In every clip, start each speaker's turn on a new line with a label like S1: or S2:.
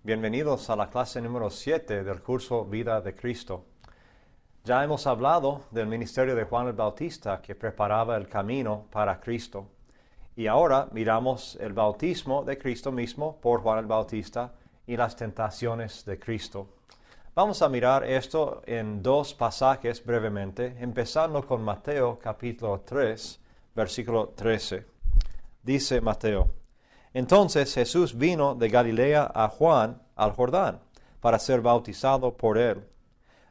S1: Bienvenidos a la clase número 7 del curso Vida de Cristo. Ya hemos hablado del ministerio de Juan el Bautista que preparaba el camino para Cristo. Y ahora miramos el bautismo de Cristo mismo por Juan el Bautista y las tentaciones de Cristo. Vamos a mirar esto en dos pasajes brevemente, empezando con Mateo capítulo 3, versículo 13. Dice Mateo: Entonces Jesús vino de Galilea a Juan al Jordán, para ser bautizado por él.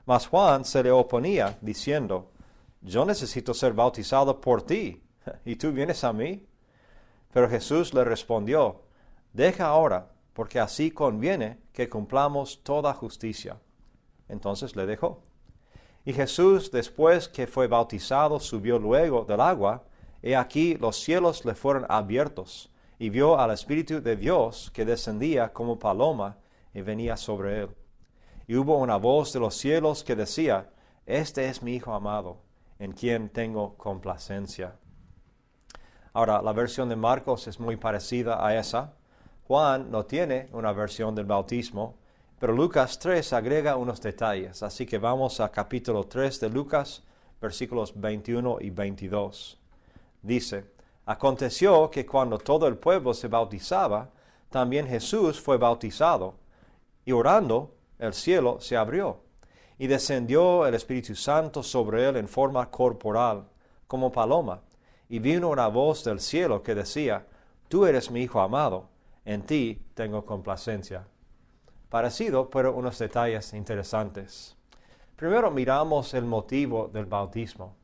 S1: Mas Juan se le oponía, diciendo: Yo necesito ser bautizado por ti, ¿y tú vienes a mí? Pero Jesús le respondió: Deja ahora, porque así conviene que cumplamos toda justicia. Entonces le dejó. Y Jesús, después que fue bautizado, subió luego del agua, y aquí los cielos le fueron abiertos, y vio al Espíritu de Dios que descendía como paloma y venía sobre él. Y hubo una voz de los cielos que decía: Este es mi Hijo amado, en quien tengo complacencia. Ahora, la versión de Marcos es muy parecida a esa. Juan no tiene una versión del bautismo, pero Lucas 3 agrega unos detalles. Así que vamos a capítulo 3 de Lucas, versículos 21 y 22. Dice: Aconteció que cuando todo el pueblo se bautizaba, también Jesús fue bautizado, y orando, el cielo se abrió, y descendió el Espíritu Santo sobre él en forma corporal, como paloma, y vino una voz del cielo que decía: Tú eres mi Hijo amado, en ti tengo complacencia. Parecido, pero unos detalles interesantes. Primero miramos el motivo del bautismo.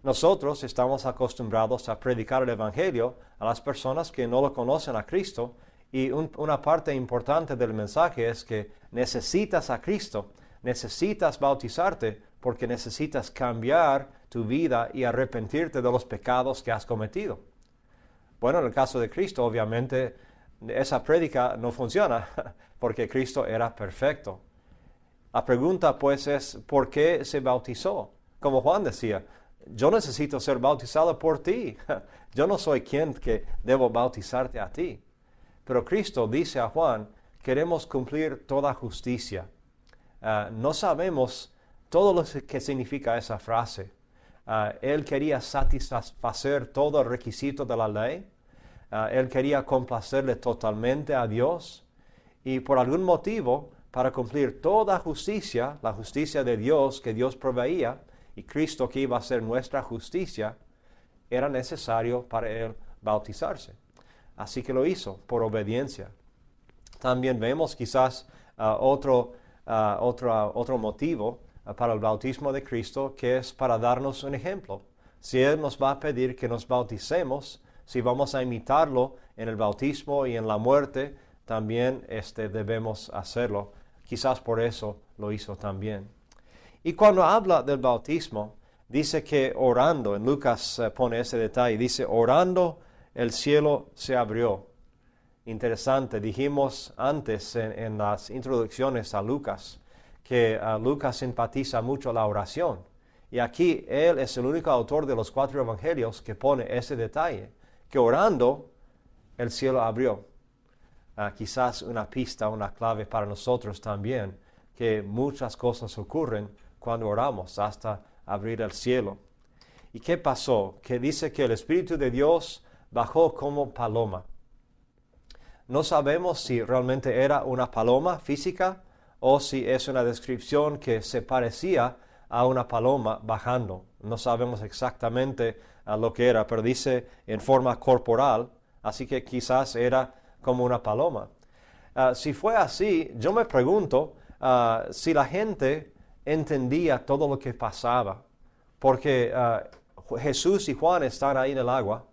S1: Nosotros estamos acostumbrados a predicar el Evangelio a las personas que no lo conocen a Cristo, y una parte importante del mensaje es que necesitas a Cristo, necesitas bautizarte porque necesitas cambiar tu vida y arrepentirte de los pecados que has cometido. Bueno, en el caso de Cristo, obviamente, esa prédica no funciona porque Cristo era perfecto. La pregunta pues es: ¿por qué se bautizó? Como Juan decía: yo necesito ser bautizado por ti. Yo no soy quien que debo bautizarte a ti. Pero Cristo dice a Juan: queremos cumplir toda justicia. No sabemos todo lo que significa esa frase. Él quería satisfacer todo el requisito de la ley. Él quería complacerle totalmente a Dios. Y por algún motivo, para cumplir toda justicia, la justicia de Dios que Dios proveía, y Cristo que iba a ser nuestra justicia, era necesario para él bautizarse. Así que lo hizo por obediencia. También vemos quizás otro motivo para el bautismo de Cristo, que es para darnos un ejemplo. Si Él nos va a pedir que nos bauticemos, si vamos a imitarlo en el bautismo y en la muerte, también debemos hacerlo. Quizás por eso lo hizo también. Y cuando habla del bautismo, dice que orando, en Lucas pone ese detalle, dice: orando el cielo se abrió. Interesante, dijimos antes en las introducciones a Lucas, que Lucas enfatiza mucho la oración. Y aquí él es el único autor de los 4 evangelios que pone ese detalle, que orando el cielo abrió. Quizás una pista, una clave para nosotros también, que muchas cosas ocurren cuando oramos, hasta abrir el cielo. ¿Y qué pasó? Que dice que el Espíritu de Dios bajó como paloma. No sabemos si realmente era una paloma física o si es una descripción que se parecía a una paloma bajando. No sabemos exactamente lo que era, pero dice en forma corporal, así que quizás era como una paloma. Si fue así, yo me pregunto si la gente entendía todo lo que pasaba, porque Jesús y Juan están ahí en el agua,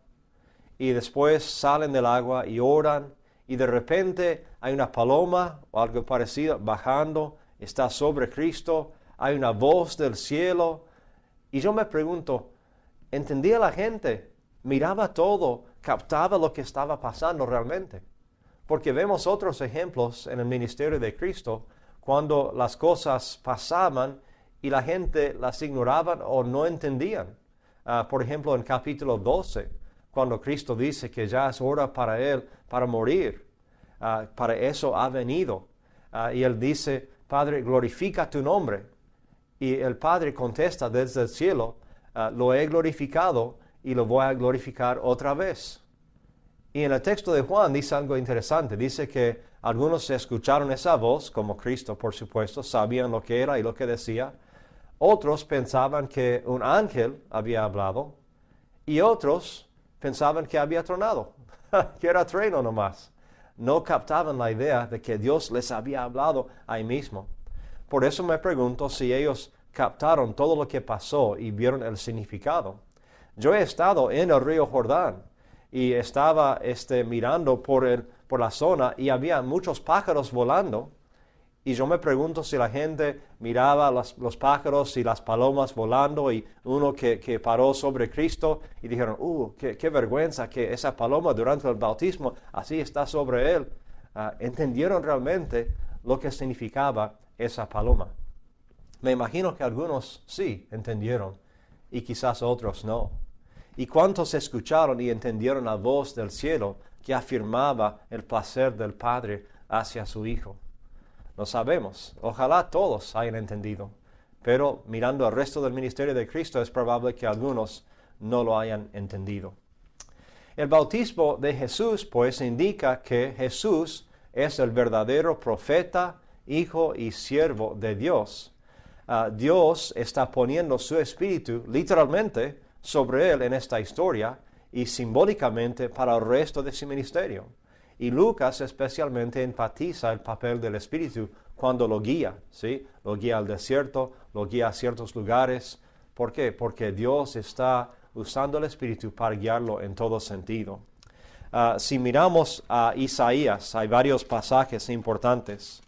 S1: y después salen del agua y oran, y de repente hay una paloma o algo parecido bajando, está sobre Cristo, hay una voz del cielo, y yo me pregunto, ¿entendía la gente? ¿Miraba todo? ¿Captaba lo que estaba pasando realmente? Porque vemos otros ejemplos en el ministerio de Cristo, cuando las cosas pasaban y la gente las ignoraban o no entendían. Por ejemplo, en capítulo 12, cuando Cristo dice que ya es hora para él, para morir. Para eso ha venido. y él dice, Padre, glorifica tu nombre. Y el Padre contesta desde el cielo, lo he glorificado y lo voy a glorificar otra vez. Y en el texto de Juan dice algo interesante. Dice que algunos escucharon esa voz, como Cristo, por supuesto, sabían lo que era y lo que decía. Otros pensaban que un ángel había hablado y otros pensaban que había tronado, que era trueno nomás. No captaban la idea de que Dios les había hablado ahí mismo. Por eso me pregunto si ellos captaron todo lo que pasó y vieron el significado. Yo he estado en el río Jordán y estaba mirando por la zona y había muchos pájaros volando. Y yo me pregunto si la gente miraba los pájaros y las palomas volando y uno que paró sobre Cristo y dijeron, qué vergüenza que esa paloma durante el bautismo así está sobre él. Entendieron realmente lo que significaba esa paloma. Me imagino que algunos sí entendieron y quizás otros no. ¿Y cuántos escucharon y entendieron la voz del cielo que afirmaba el placer del Padre hacia su Hijo? No sabemos. Ojalá todos hayan entendido. Pero mirando al resto del ministerio de Cristo es probable que algunos no lo hayan entendido. El bautismo de Jesús, pues, indica que Jesús es el verdadero profeta, hijo y siervo de Dios. Dios está poniendo su espíritu, literalmente, sobre él en esta historia y simbólicamente para el resto de su ministerio. Y Lucas especialmente enfatiza el papel del Espíritu cuando lo guía, ¿sí? Lo guía al desierto, lo guía a ciertos lugares. ¿Por qué? Porque Dios está usando el Espíritu para guiarlo en todo sentido. Si miramos a Isaías, hay varios pasajes importantes.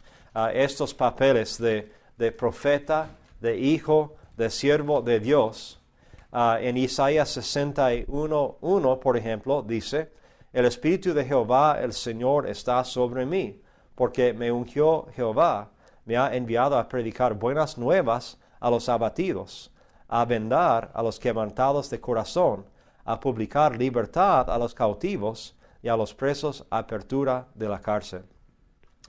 S1: Estos papeles de profeta, de hijo, de siervo de Dios. En Isaías 61:1, por ejemplo, dice, el Espíritu de Jehová, el Señor, está sobre mí, porque me ungió Jehová, me ha enviado a predicar buenas nuevas a los abatidos, a vendar a los quebrantados de corazón, a publicar libertad a los cautivos y a los presos apertura de la cárcel.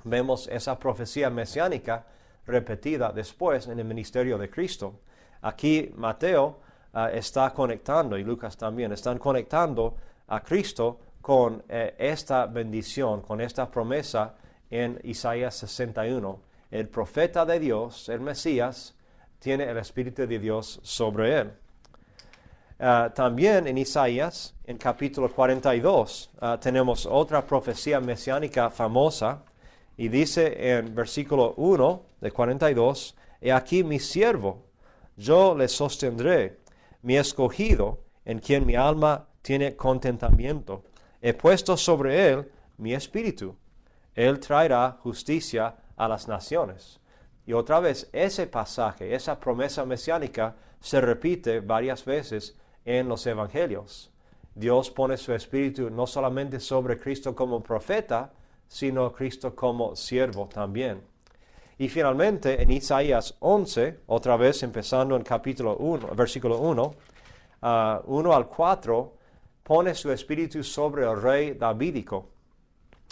S1: Vemos esa profecía mesiánica repetida después en el ministerio de Cristo. Aquí Mateo está conectando, y Lucas también, están conectando a Cristo con esta bendición, con esta promesa en Isaías 61. El profeta de Dios, el Mesías, tiene el Espíritu de Dios sobre él. También en Isaías, en capítulo 42, tenemos otra profecía mesiánica famosa, y dice en versículo 1 de 42, «He aquí mi siervo, yo le sostendré, mi escogido, en quien mi alma tiene contentamiento. He puesto sobre él mi espíritu. Él traerá justicia a las naciones». Y otra vez, ese pasaje, esa promesa mesiánica, se repite varias veces en los evangelios. Dios pone su espíritu no solamente sobre Cristo como profeta, sino Cristo como siervo también. Y finalmente, en Isaías 11, otra vez empezando en capítulo 1, versículo 1, 1 al 4, pone su espíritu sobre el rey davídico.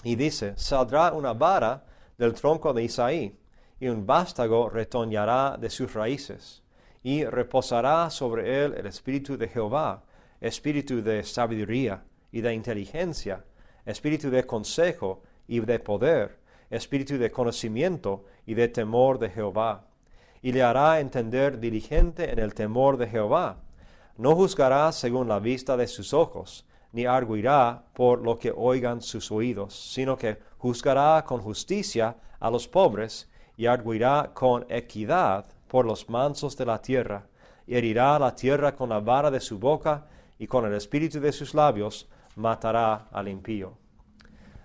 S1: Y dice, saldrá una vara del tronco de Isaí, y un vástago retoñará de sus raíces, y reposará sobre él el espíritu de Jehová, espíritu de sabiduría y de inteligencia, espíritu de consejo y de poder, espíritu de conocimiento y de temor de Jehová. Y le hará entender diligente en el temor de Jehová. No juzgará según la vista de sus ojos, ni arguirá por lo que oigan sus oídos, sino que juzgará con justicia a los pobres, y arguirá con equidad por los mansos de la tierra, y herirá la tierra con la vara de su boca, y con el espíritu de sus labios matará al impío.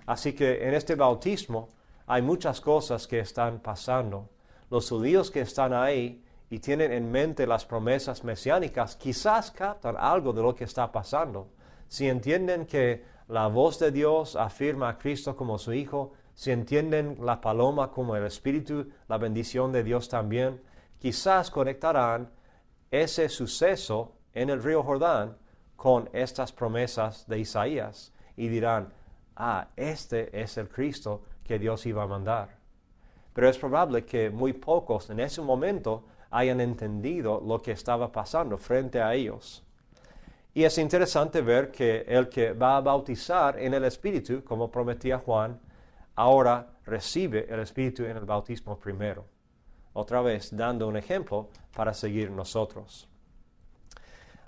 S1: Así que en este bautismo hay muchas cosas que están pasando. Los judíos que están ahí y tienen en mente las promesas mesiánicas, quizás captan algo de lo que está pasando. Si entienden que la voz de Dios afirma a Cristo como su Hijo, si entienden la paloma como el Espíritu, la bendición de Dios también, quizás conectarán ese suceso en el río Jordán con estas promesas de Isaías y dirán, este es el Cristo que Dios iba a mandar. pero es probable que muy pocos en ese momento hayan entendido lo que estaba pasando frente a ellos. Y es interesante ver que el que va a bautizar en el Espíritu, como prometía Juan, ahora recibe el Espíritu en el bautismo primero. Otra vez, dando un ejemplo para seguir nosotros.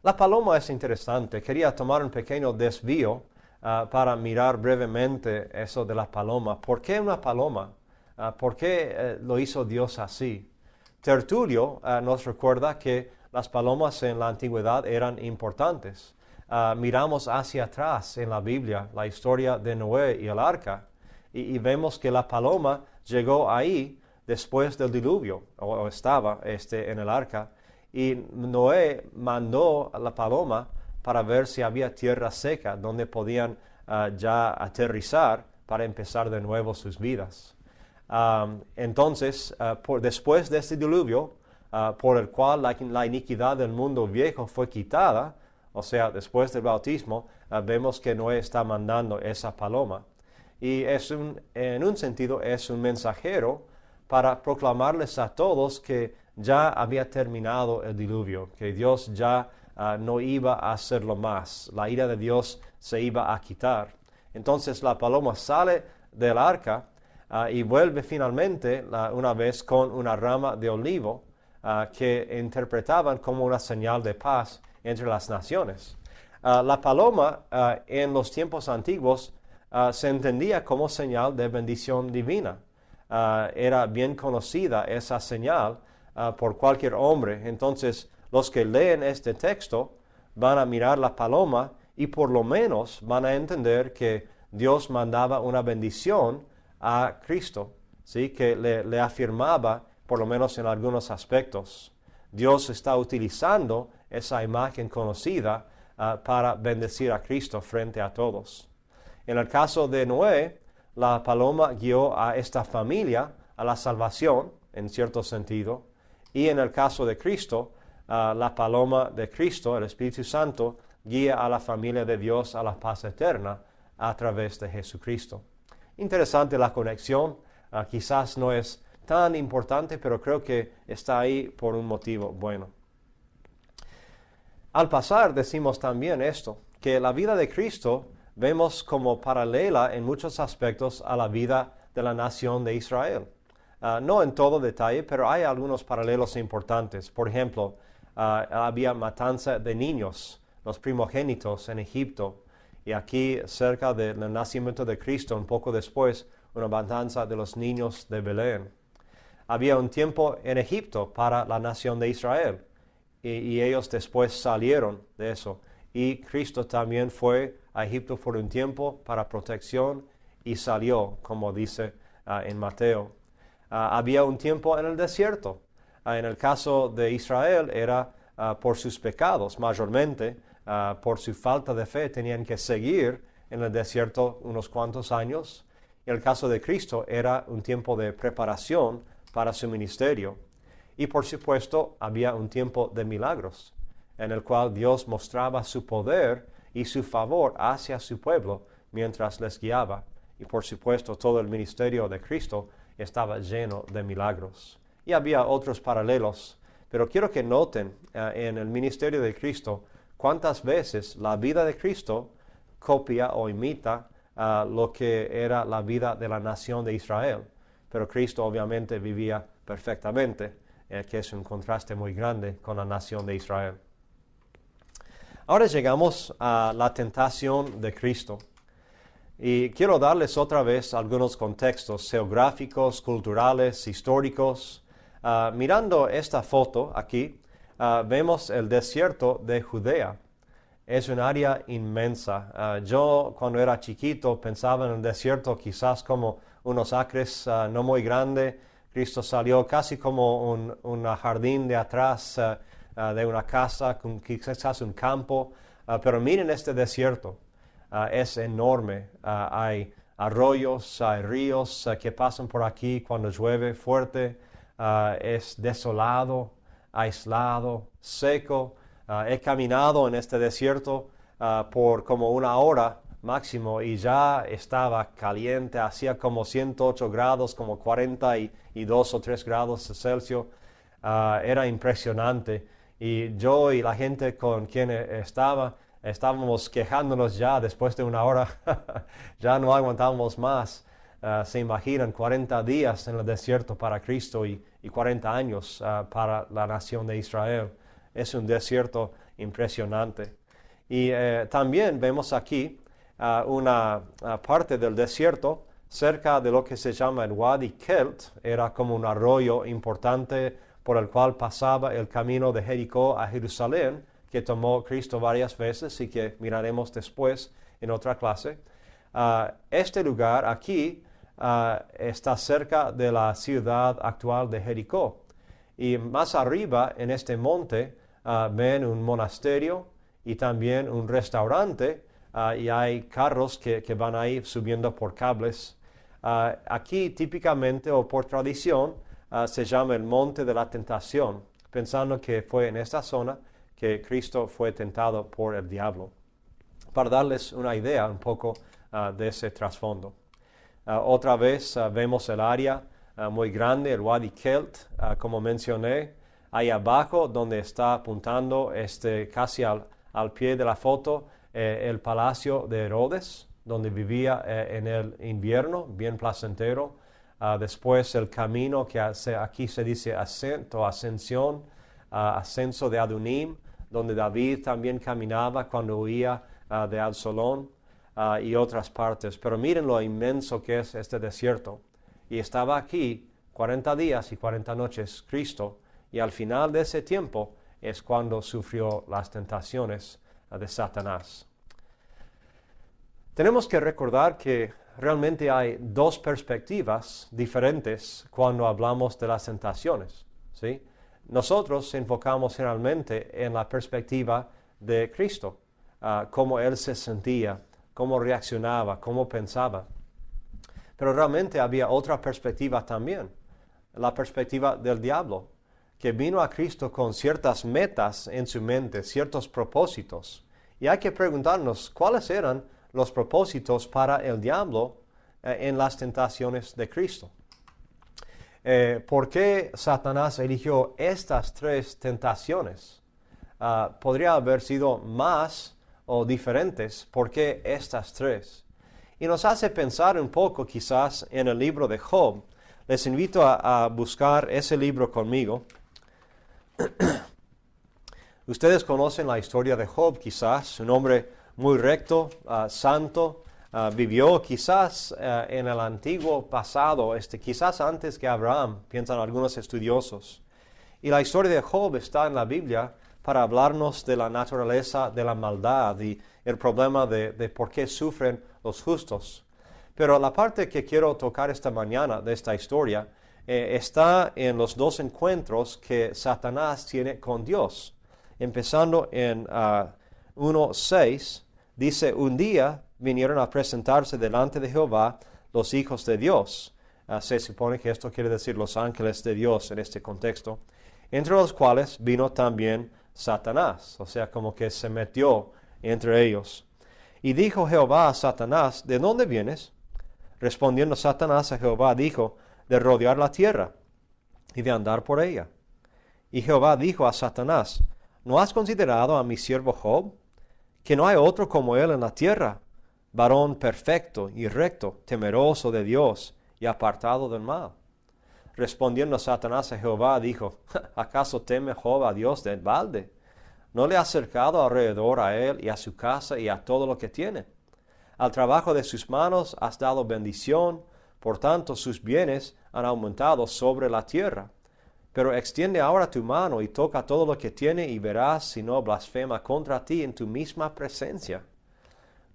S1: La paloma es interesante. Quería tomar un pequeño desvío para mirar brevemente eso de la paloma. ¿Por qué una paloma? ¿Por qué lo hizo Dios así? Tertulio nos recuerda que las palomas en la antigüedad eran importantes. Miramos hacia atrás en la Biblia la historia de Noé y el arca y vemos que la paloma llegó ahí después del diluvio, o estaba en el arca, y Noé mandó a la paloma para ver si había tierra seca donde podían ya aterrizar para empezar de nuevo sus vidas. Entonces, después de este diluvio, por el cual la iniquidad del mundo viejo fue quitada, o sea, después del bautismo, vemos que Noé está mandando esa paloma. Y en un sentido es un mensajero para proclamarles a todos que ya había terminado el diluvio, que Dios ya no iba a hacerlo más, la ira de Dios se iba a quitar. Entonces la paloma sale del arca y vuelve finalmente una vez con una rama de olivo que interpretaban como una señal de paz entre las naciones. La paloma en los tiempos antiguos se entendía como señal de bendición divina. Era bien conocida esa señal por cualquier hombre. Entonces, los que leen este texto van a mirar la paloma y por lo menos van a entender que Dios mandaba una bendición a Cristo, ¿sí? Que le afirmaba, por lo menos en algunos aspectos. Dios está utilizando esa imagen conocida para bendecir a Cristo frente a todos. En el caso de Noé, la paloma guió a esta familia a la salvación, en cierto sentido, y en el caso de Cristo, la paloma de Cristo, el Espíritu Santo, guía a la familia de Dios a la paz eterna a través de Jesucristo. Interesante la conexión, quizás no es tan importante, pero creo que está ahí por un motivo bueno. Al pasar decimos también esto, que la vida de Cristo vemos como paralela en muchos aspectos a la vida de la nación de Israel. No en todo detalle, pero hay algunos paralelos importantes. Por ejemplo, había matanza de niños, los primogénitos en Egipto, y aquí cerca del nacimiento de Cristo, un poco después, una matanza de los niños de Belén. Había un tiempo en Egipto para la nación de Israel, y ellos después salieron de eso. Y Cristo también fue a Egipto por un tiempo para protección y salió, como dice en Mateo. Había un tiempo en el desierto. En el caso de Israel era por sus pecados, mayormente por su falta de fe tenían que seguir en el desierto unos cuantos años. En el caso de Cristo era un tiempo de preparación para su ministerio. Y por supuesto había un tiempo de milagros, en el cual Dios mostraba su poder y su favor hacia su pueblo mientras les guiaba. Y por supuesto todo el ministerio de Cristo estaba lleno de milagros. Y había otros paralelos, pero quiero que noten en el ministerio de Cristo cuántas veces la vida de Cristo copia o imita lo que era la vida de la nación de Israel. Pero Cristo obviamente vivía perfectamente, que es un contraste muy grande con la nación de Israel. Ahora llegamos a la tentación de Cristo. Y quiero darles otra vez algunos contextos geográficos, culturales, históricos. Mirando esta foto aquí, vemos el desierto de Judea. Es un área inmensa. Yo cuando era chiquito pensaba en el desierto quizás como unos acres no muy grande. Cristo salió casi como un jardín de atrás de una casa, quizás un campo. Pero miren este desierto. Es enorme. Hay arroyos, hay ríos que pasan por aquí cuando llueve fuerte. Es desolado, aislado, seco. He caminado en este desierto por como una hora máximo y ya estaba caliente, hacía como 108 grados, como 42 o 3 grados Celsius. Era impresionante. Y yo y la gente con quien estábamos quejándonos ya después de una hora, ya no aguantábamos más. Se imaginan 40 días en el desierto para Cristo y 40 años para la nación de Israel. Es un desierto impresionante. Y también vemos aquí una parte del desierto cerca de lo que se llama el Wadi Kelt. Era como un arroyo importante por el cual pasaba el camino de Jericó a Jerusalén, que tomó Cristo varias veces y que miraremos después en otra clase. Este lugar aquí está cerca de la ciudad actual de Jericó. Y más arriba, en este monte, ven un monasterio y también un restaurante, y hay carros que van ahí subiendo por cables. Aquí típicamente o por tradición se llama el Monte de la Tentación, pensando que fue en esta zona que Cristo fue tentado por el diablo. Para darles una idea un poco de ese trasfondo. Otra vez vemos el área muy grande, el Wadi Kelt, como mencioné. Ahí abajo, donde está apuntando casi al pie de la foto, el palacio de Herodes, donde vivía en el invierno, bien placentero. Después el camino que aquí se dice ascensión, ascenso de Adunim, donde David también caminaba cuando huía de Absalón, y otras partes. Pero miren lo inmenso que es este desierto. Y estaba aquí 40 días y 40 noches Cristo, y al final de ese tiempo es cuando sufrió las tentaciones de Satanás. Tenemos que recordar que realmente hay dos perspectivas diferentes cuando hablamos de las tentaciones, ¿sí? Nosotros enfocamos generalmente en la perspectiva de Cristo, cómo Él se sentía, cómo reaccionaba, cómo pensaba. Pero realmente había otra perspectiva también, la perspectiva del diablo, que vino a Cristo con ciertas metas en su mente, ciertos propósitos. Y hay que preguntarnos cuáles eran los propósitos para el diablo en las tentaciones de Cristo. ¿Por qué Satanás eligió estas tres tentaciones? Podría haber sido más o diferentes. ¿Por qué estas tres? Y nos hace pensar un poco quizás en el libro de Job. Les invito a buscar ese libro conmigo. Ustedes conocen la historia de Job quizás, un hombre muy recto, santo, vivió quizás en el antiguo pasado, quizás antes que Abraham, piensan algunos estudiosos. Y la historia de Job está en la Biblia para hablarnos de la naturaleza de la maldad y el problema de por qué sufren los justos. Pero la parte que quiero tocar esta mañana de esta historia está en los dos encuentros que Satanás tiene con Dios. Empezando en 1:6, dice, un día vinieron a presentarse delante de Jehová los hijos de Dios. Se supone que esto quiere decir los ángeles de Dios en este contexto, entre los cuales vino también Satanás, o sea, como que se metió entre ellos. Y dijo Jehová a Satanás, ¿de dónde vienes? Respondiendo Satanás a Jehová, dijo, de rodear la tierra y de andar por ella. Y Jehová dijo a Satanás, ¿no has considerado a mi siervo Job, que no hay otro como él en la tierra, varón perfecto y recto, temeroso de Dios y apartado del mal? Respondiendo Satanás a Jehová, dijo, ¿acaso teme Job a Dios del balde? ¿No le has cercado alrededor a él y a su casa y a todo lo que tiene? Al trabajo de sus manos has dado bendición, por tanto sus bienes han aumentado sobre la tierra. Pero extiende ahora tu mano y toca todo lo que tiene y verás si no blasfema contra ti en tu misma presencia.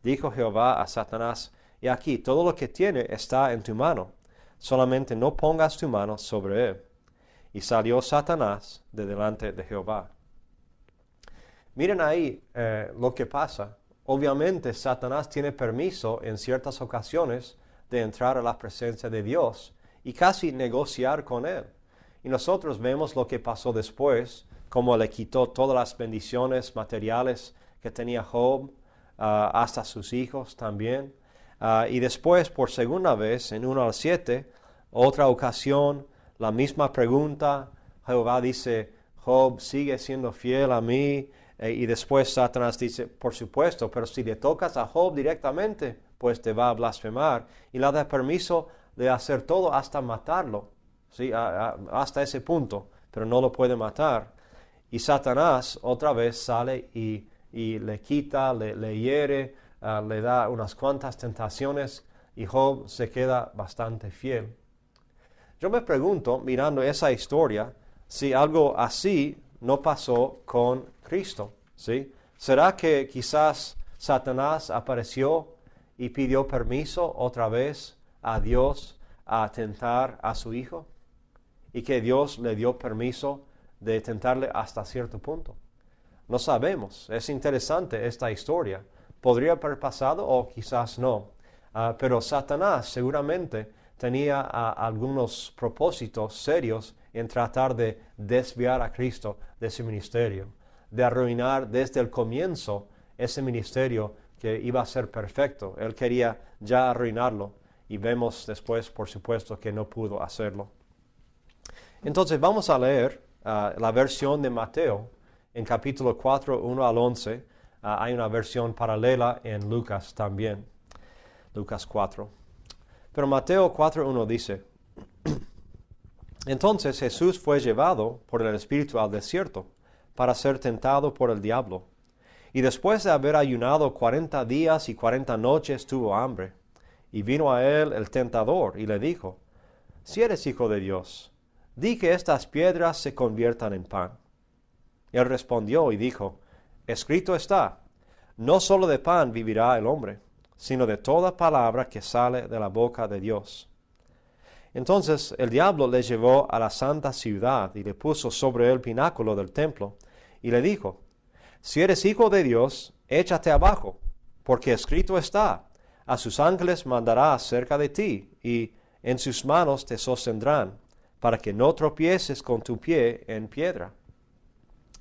S1: Dijo Jehová a Satanás, y aquí todo lo que tiene está en tu mano, solamente no pongas tu mano sobre él. Y salió Satanás de delante de Jehová. Miren ahí lo que pasa. Obviamente Satanás tiene permiso en ciertas ocasiones de entrar a la presencia de Dios y casi negociar con él. Y nosotros vemos lo que pasó después, cómo le quitó todas las bendiciones materiales que tenía Job, hasta sus hijos también. Y después, por segunda vez, en 1 al 7, otra ocasión, la misma pregunta. Jehová dice, Job sigue siendo fiel a mí. Y después Satanás dice, por supuesto, pero si le tocas a Job directamente, pues te va a blasfemar. Y le da permiso de hacer todo hasta matarlo, ¿sí? Hasta ese punto, pero no lo puede matar. Y Satanás otra vez sale y le quita, le hiere, le da unas cuantas tentaciones y Job se queda bastante fiel. Yo me pregunto, mirando esa historia, si algo así no pasó con Cristo, ¿sí? ¿Será que quizás Satanás apareció y pidió permiso otra vez a Dios a tentar a su Hijo? Y que Dios le dio permiso de tentarle hasta cierto punto. No sabemos. Es interesante esta historia. Podría haber pasado o quizás no. Pero Satanás seguramente tenía algunos propósitos serios en tratar de desviar a Cristo de su ministerio, de arruinar desde el comienzo ese ministerio que iba a ser perfecto. Él quería ya arruinarlo y vemos después, por supuesto, que no pudo hacerlo. Entonces vamos a leer la versión de Mateo en capítulo 4, 1 al 11. Hay una versión paralela en Lucas también, Lucas 4. Pero Mateo 4:1 dice, entonces Jesús fue llevado por el Espíritu al desierto para ser tentado por el diablo. Y después de haber ayunado 40 días y 40 noches tuvo hambre. Y vino a él el tentador y le dijo, si eres hijo de Dios, di que estas piedras se conviertan en pan. Y él respondió y dijo, escrito está, no solo de pan vivirá el hombre, sino de toda palabra que sale de la boca de Dios. Entonces el diablo le llevó a la santa ciudad y le puso sobre el pináculo del templo y le dijo, si eres hijo de Dios, échate abajo, porque escrito está, a sus ángeles mandará acerca de ti y en sus manos te sostendrán, para que no tropieces con tu pie en piedra.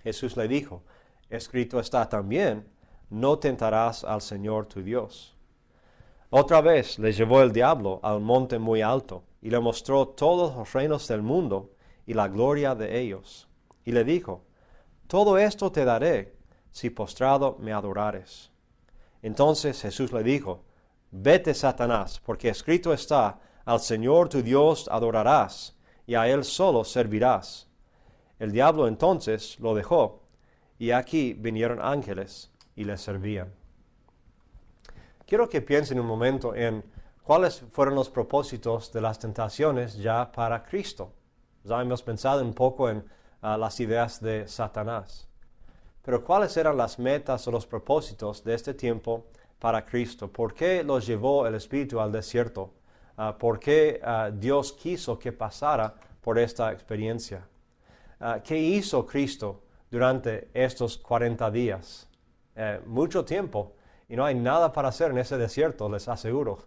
S1: Jesús le dijo, escrito está también, no tentarás al Señor tu Dios. Otra vez le llevó el diablo a un monte muy alto, y le mostró todos los reinos del mundo y la gloria de ellos. Y le dijo, todo esto te daré, si postrado me adorares. Entonces Jesús le dijo, vete, Satanás, porque escrito está, al Señor tu Dios adorarás, y a Él solo servirás. El diablo entonces lo dejó, y aquí vinieron ángeles y le servían. Quiero que piensen un momento en cuáles fueron los propósitos de las tentaciones ya para Cristo. Ya hemos pensado un poco en las ideas de Satanás. Pero ¿cuáles eran las metas o los propósitos de este tiempo para Cristo? ¿Por qué los llevó el Espíritu al desierto? ¿Por qué Dios quiso que pasara por esta experiencia? ¿Qué hizo Cristo durante estos 40 días? Mucho tiempo. Y no hay nada para hacer en ese desierto, les aseguro.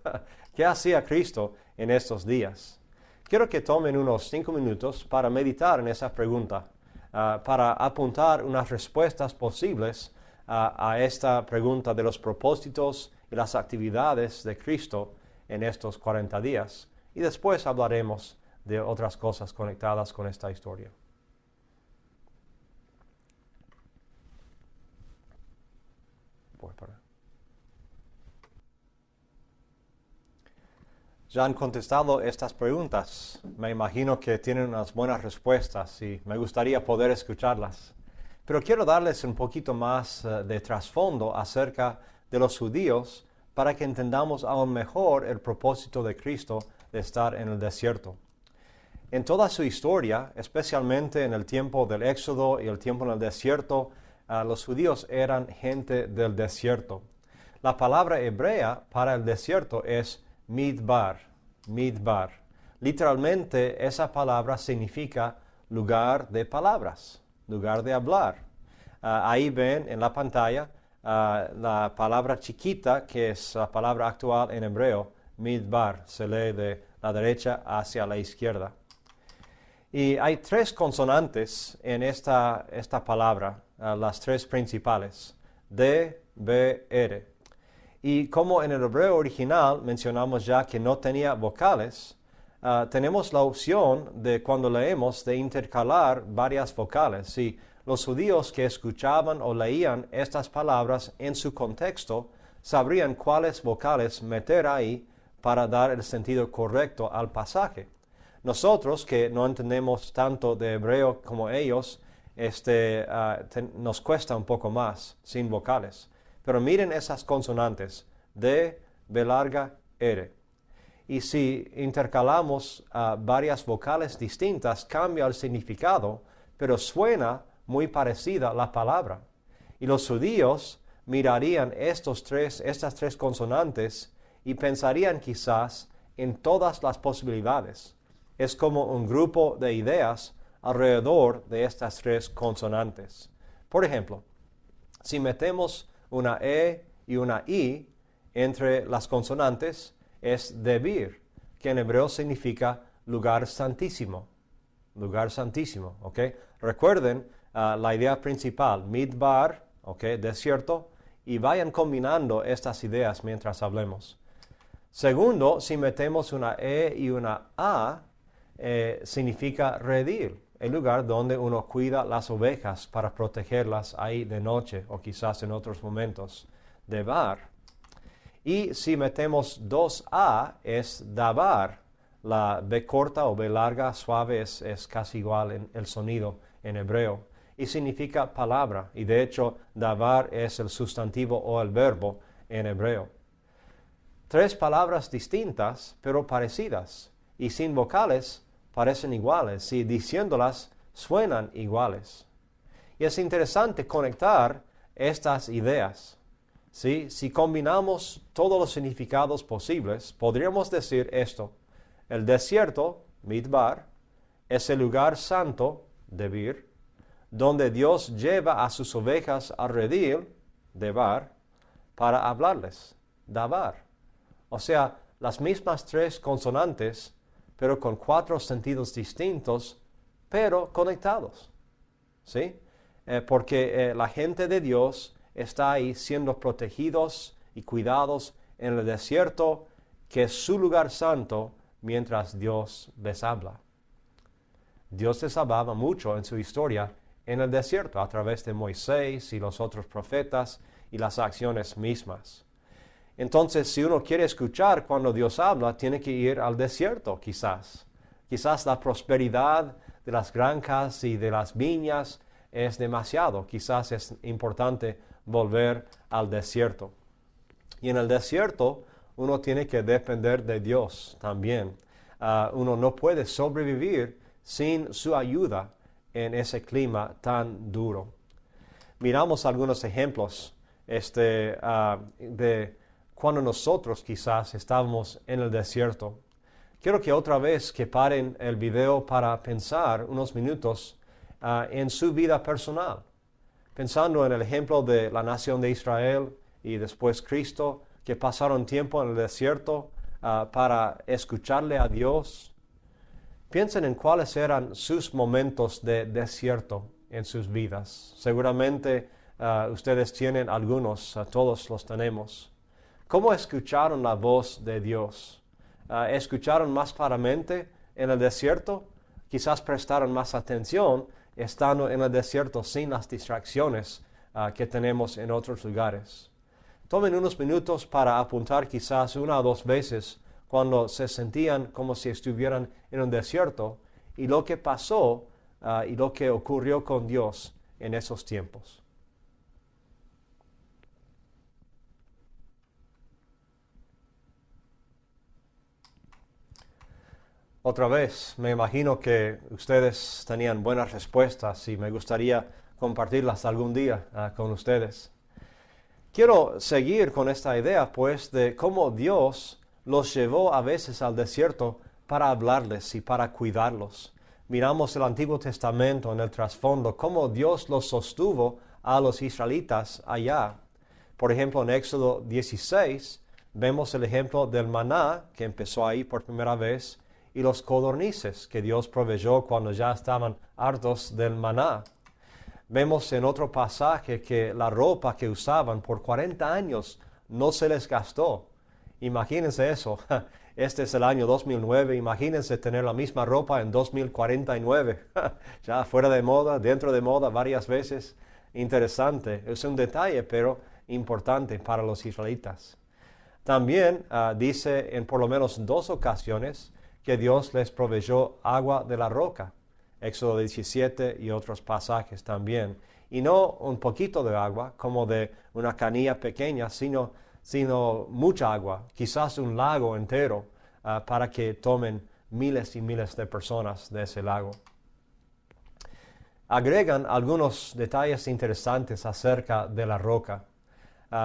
S1: ¿Qué hacía Cristo en estos días? Quiero que tomen unos 5 minutos para meditar en esa pregunta, para apuntar unas respuestas posibles a esta pregunta de los propósitos y las actividades de Cristo en estos 40 días. Y después hablaremos de otras cosas conectadas con esta historia. Voy para. Ya han contestado estas preguntas. Me imagino que tienen unas buenas respuestas y me gustaría poder escucharlas. Pero quiero darles un poquito más de trasfondo acerca de los judíos para que entendamos aún mejor el propósito de Cristo de estar en el desierto. En toda su historia, especialmente en el tiempo del Éxodo y el tiempo en el desierto, los judíos eran gente del desierto. La palabra hebrea para el desierto es midbar, midbar. Literalmente esa palabra significa lugar de palabras, lugar de hablar. Ahí ven en la pantalla la palabra chiquita que es la palabra actual en hebreo, midbar, se lee de la derecha hacia la izquierda. Y hay 3 consonantes en esta palabra, las 3 principales, D, B, R, Y como en el hebreo original mencionamos ya que no tenía vocales, tenemos la opción de cuando leemos de intercalar varias vocales. Si los judíos que escuchaban o leían estas palabras en su contexto sabrían cuáles vocales meter ahí para dar el sentido correcto al pasaje. Nosotros que no entendemos tanto de hebreo como ellos, nos cuesta un poco más sin vocales. Pero miren esas consonantes, D, B larga, R. Y si intercalamos varias vocales distintas, cambia el significado, pero suena muy parecida la palabra. Y los judíos mirarían estas tres consonantes y pensarían quizás en todas las posibilidades. Es como un grupo de ideas alrededor de estas tres consonantes. Por ejemplo, si metemos una E y una I entre las consonantes, es debir, que en hebreo significa lugar santísimo. Lugar santísimo, ¿ok? Recuerden la idea principal, midbar, ¿ok? Desierto, y vayan combinando estas ideas mientras hablemos. Segundo, si metemos una E y una A, significa redil, el lugar donde uno cuida las ovejas para protegerlas ahí de noche o quizás en otros momentos. Debar. Y si metemos 2A es dabar. La B corta o B larga suave es casi igual en el sonido en hebreo. Y significa palabra. Y de hecho, dabar es el sustantivo o el verbo en hebreo. Tres palabras distintas, pero parecidas. Y sin vocales, parecen iguales. Y diciéndolas, suenan iguales. Y es interesante conectar estas ideas. ¿Sí? Si combinamos todos los significados posibles, podríamos decir esto. El desierto, midbar, es el lugar santo, debir, donde Dios lleva a sus ovejas al redil, debar, para hablarles, dabar. O sea, las mismas tres consonantes, pero con 4 sentidos distintos, pero conectados. ¿Sí? Porque la gente de Dios está ahí siendo protegidos y cuidados en el desierto, que es su lugar santo, mientras Dios les habla. Dios les hablaba mucho en su historia en el desierto, a través de Moisés y los otros profetas y las acciones mismas. Entonces, si uno quiere escuchar cuando Dios habla, tiene que ir al desierto, quizás. Quizás la prosperidad de las granjas y de las viñas es demasiado. Quizás es importante volver al desierto. Y en el desierto uno tiene que depender de Dios también. Uno no puede sobrevivir sin su ayuda en ese clima tan duro. Miramos algunos ejemplos de cuando nosotros quizás estábamos en el desierto. Quiero que otra vez que paren el video para pensar unos minutos en su vida personal. Pensando en el ejemplo de la nación de Israel y después Cristo, que pasaron tiempo en el desierto para escucharle a Dios. Piensen en cuáles eran sus momentos de desierto en sus vidas. Seguramente ustedes tienen algunos, todos los tenemos. ¿Cómo escucharon la voz de Dios? ¿Escucharon más claramente en el desierto? Quizás prestaron más atención estando en el desierto sin las distracciones que tenemos en otros lugares. Tomen unos minutos para apuntar quizás 1 o 2 veces cuando se sentían como si estuvieran en un desierto y lo que pasó y lo que ocurrió con Dios en esos tiempos. Otra vez, me imagino que ustedes tenían buenas respuestas y me gustaría compartirlas algún día con ustedes. Quiero seguir con esta idea, pues, de cómo Dios los llevó a veces al desierto para hablarles y para cuidarlos. Miramos el Antiguo Testamento en el trasfondo, cómo Dios los sostuvo a los israelitas allá. Por ejemplo, en Éxodo 16, vemos el ejemplo del maná, que empezó ahí por primera vez, y los codornices que Dios proveyó cuando ya estaban hartos del maná. Vemos en otro pasaje que la ropa que usaban por 40 años no se les gastó. Imagínense eso. Este es el año 2009. Imagínense tener la misma ropa en 2049. Ya fuera de moda, dentro de moda varias veces. Interesante. Es un detalle, pero importante para los israelitas. También dice en por lo menos 2 ocasiones que Dios les proveyó agua de la roca. Éxodo 17 y otros pasajes también. Y no un poquito de agua, como de una canilla pequeña, sino mucha agua, quizás un lago entero, para que tomen miles y miles de personas de ese lago. Agregan algunos detalles interesantes acerca de la roca.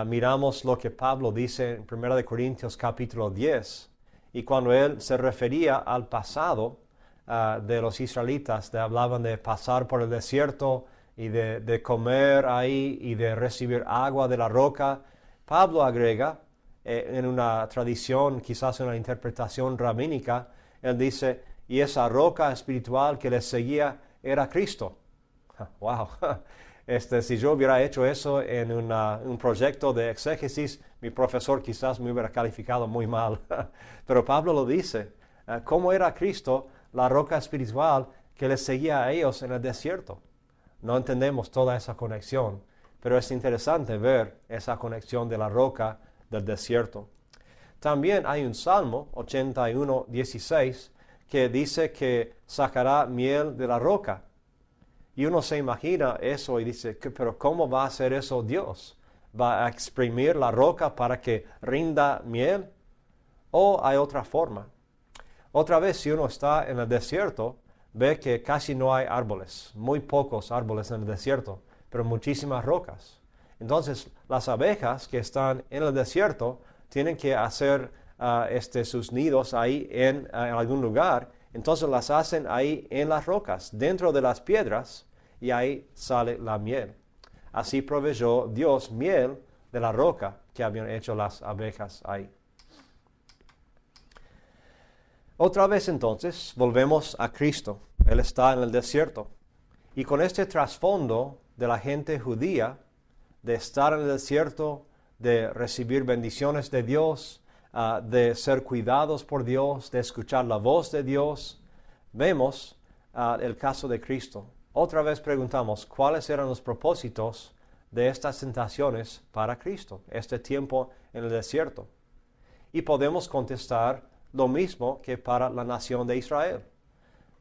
S1: Miramos lo que Pablo dice en 1 Corintios capítulo 10, y cuando él se refería al pasado de los israelitas, hablaban de pasar por el desierto y de comer ahí y de recibir agua de la roca. Pablo agrega, en una tradición, quizás una interpretación rabínica, él dice, y esa roca espiritual que les seguía era Cristo. ¡Wow! Si yo hubiera hecho eso en un proyecto de exégesis, mi profesor quizás me hubiera calificado muy mal. Pero Pablo lo dice, ¿cómo era Cristo la roca espiritual que les seguía a ellos en el desierto? No entendemos toda esa conexión, pero es interesante ver esa conexión de la roca del desierto. También hay un Salmo 81:16 que dice que sacará miel de la roca. Y uno se imagina eso y dice, pero ¿cómo va a hacer eso Dios? ¿Va a exprimir la roca para que rinda miel? ¿O hay otra forma? Otra vez, si uno está en el desierto, ve que casi no hay árboles, muy pocos árboles en el desierto, pero muchísimas rocas. Entonces, las abejas que están en el desierto tienen que hacer sus nidos ahí en algún lugar. Entonces las hacen ahí en las rocas, dentro de las piedras, y ahí sale la miel. Así proveyó Dios miel de la roca que habían hecho las abejas ahí. Otra vez entonces, volvemos a Cristo. Él está en el desierto. Y con este trasfondo de la gente judía, de estar en el desierto, de recibir bendiciones de Dios, de ser cuidados por Dios, de escuchar la voz de Dios, vemos el caso de Cristo. Otra vez preguntamos, ¿cuáles eran los propósitos de estas tentaciones para Cristo, este tiempo en el desierto? Y podemos contestar lo mismo que para la nación de Israel.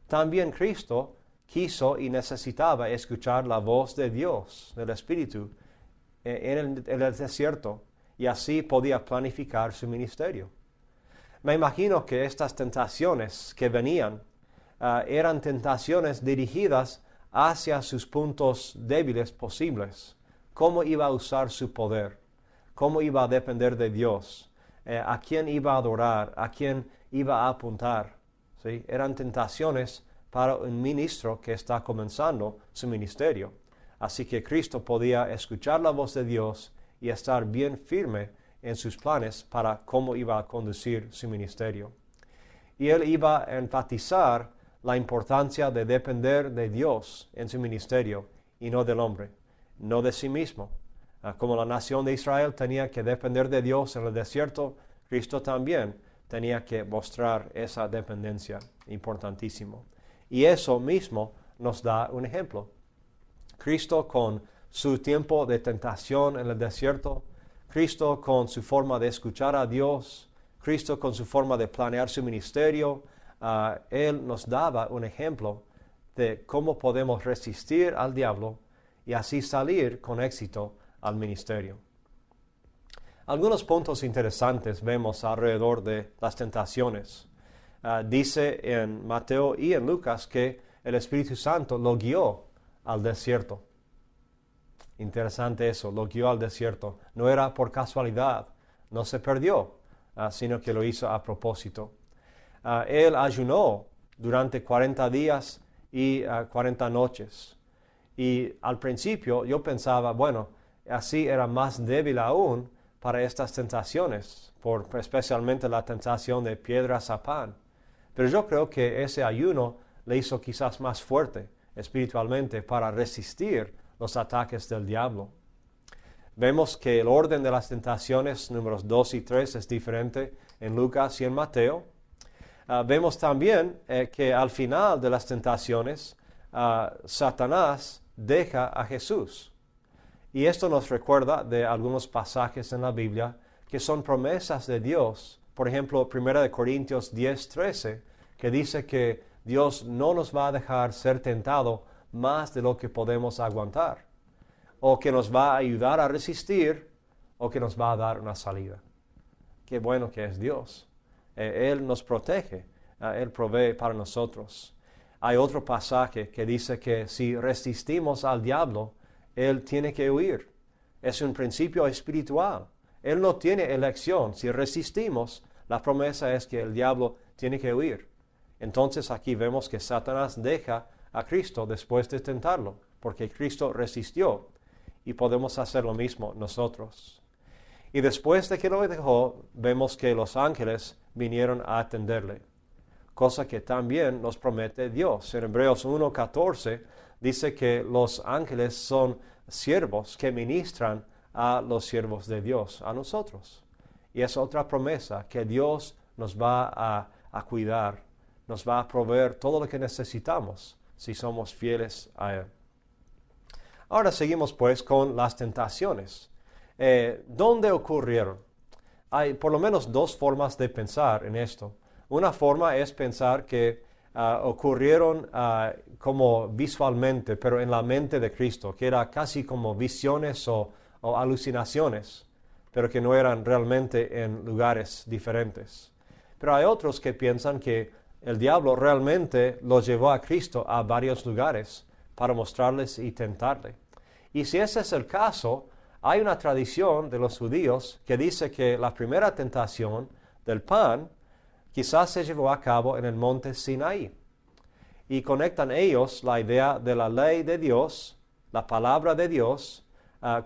S1: También Cristo quiso y necesitaba escuchar la voz de Dios, del Espíritu, en el desierto, y así podía planificar su ministerio. Me imagino que estas tentaciones que venían eran tentaciones dirigidas hacia sus puntos débiles posibles. ¿Cómo iba a usar su poder? ¿Cómo iba a depender de Dios? ¿A quién iba a adorar? ¿A quién iba a apuntar? ¿Sí? Eran tentaciones para un ministro que está comenzando su ministerio. Así que Cristo podía escuchar la voz de Dios y estar bien firme en sus planes para cómo iba a conducir su ministerio. Y él iba a enfatizar la importancia de depender de Dios en su ministerio y no del hombre, no de sí mismo. Como la nación de Israel tenía que depender de Dios en el desierto, Cristo también tenía que mostrar esa dependencia, importantísimo. Y eso mismo nos da un ejemplo. Cristo con su tiempo de tentación en el desierto, Cristo con su forma de escuchar a Dios, Cristo con su forma de planear su ministerio, Él nos daba un ejemplo de cómo podemos resistir al diablo y así salir con éxito al ministerio. Algunos puntos interesantes vemos alrededor de las tentaciones. Dice en Mateo y en Lucas que el Espíritu Santo lo guió al desierto. Interesante eso, lo guió al desierto. No era por casualidad, no se perdió, sino que lo hizo a propósito. Él ayunó durante 40 días y 40 noches. Y al principio yo pensaba, bueno, así era más débil aún para estas tentaciones, especialmente la tentación de piedras a pan. Pero yo creo que ese ayuno le hizo quizás más fuerte espiritualmente para resistir los ataques del diablo. Vemos que el orden de las tentaciones, números 2 y 3, es diferente en Lucas y en Mateo. Vemos también que al final de las tentaciones, Satanás deja a Jesús. Y esto nos recuerda de algunos pasajes en la Biblia que son promesas de Dios. Por ejemplo, 1 Corintios 10:13, que dice que Dios no nos va a dejar ser tentado más de lo que podemos aguantar, o que nos va a ayudar a resistir, o que nos va a dar una salida. Qué bueno que es Dios. Él nos protege, Él provee para nosotros. Hay otro pasaje que dice que si resistimos al diablo, Él tiene que huir. Es un principio espiritual. Él no tiene elección. Si resistimos, la promesa es que el diablo tiene que huir. Entonces aquí vemos que Satanás deja a Cristo después de tentarlo, porque Cristo resistió, y podemos hacer lo mismo nosotros. Y después de que lo dejó, vemos que los ángeles vinieron a atenderle, cosa que también nos promete Dios. En Hebreos 1:14 dice que los ángeles son siervos que ministran a los siervos de Dios, a nosotros. Y es otra promesa, que Dios nos va a cuidar, nos va a proveer todo lo que necesitamos si somos fieles a Él. Ahora seguimos pues con las tentaciones. ¿Dónde ocurrieron? Hay por lo menos dos formas de pensar en esto. Una forma es pensar que ocurrieron como visualmente, pero en la mente de Cristo, que era casi como visiones o alucinaciones, pero que no eran realmente en lugares diferentes. Pero hay otros que piensan que el diablo realmente los llevó a Cristo a varios lugares para mostrarles y tentarle. Y si ese es el caso, hay una tradición de los judíos que dice que la primera tentación del pan quizás se llevó a cabo en el monte Sinaí. Y conectan ellos la idea de la ley de Dios, la palabra de Dios,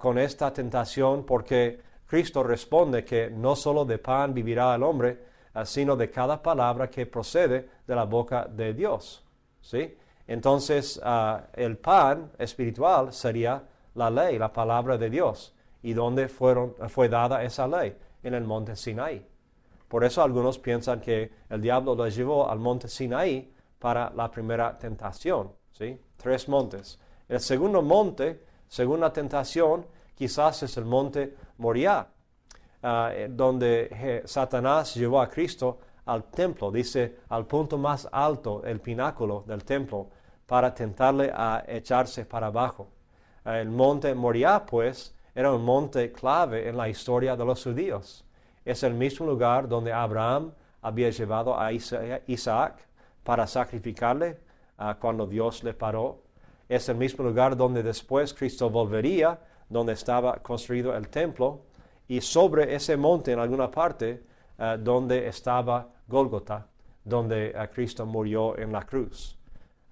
S1: con esta tentación, porque Cristo responde que no solo de pan vivirá el hombre, sino de cada palabra que procede de la boca de Dios. ¿Sí? Entonces, el pan espiritual sería la ley, la palabra de Dios. ¿Y dónde fue dada esa ley? En el monte Sinaí. Por eso algunos piensan que el diablo lo llevó al monte Sinaí para la primera tentación. ¿Sí? 3 montes. El segundo monte, segunda tentación, quizás es el monte Moriah, donde Satanás llevó a Cristo al templo, dice, al punto más alto, el pináculo del templo, para tentarle a echarse para abajo. El monte Moriah, pues, era un monte clave en la historia de los judíos. Es el mismo lugar donde Abraham había llevado a Isaac para sacrificarle cuando Dios le paró. Es el mismo lugar donde después Cristo volvería, donde estaba construido el templo, y sobre ese monte en alguna parte donde estaba Gólgota, donde Cristo murió en la cruz.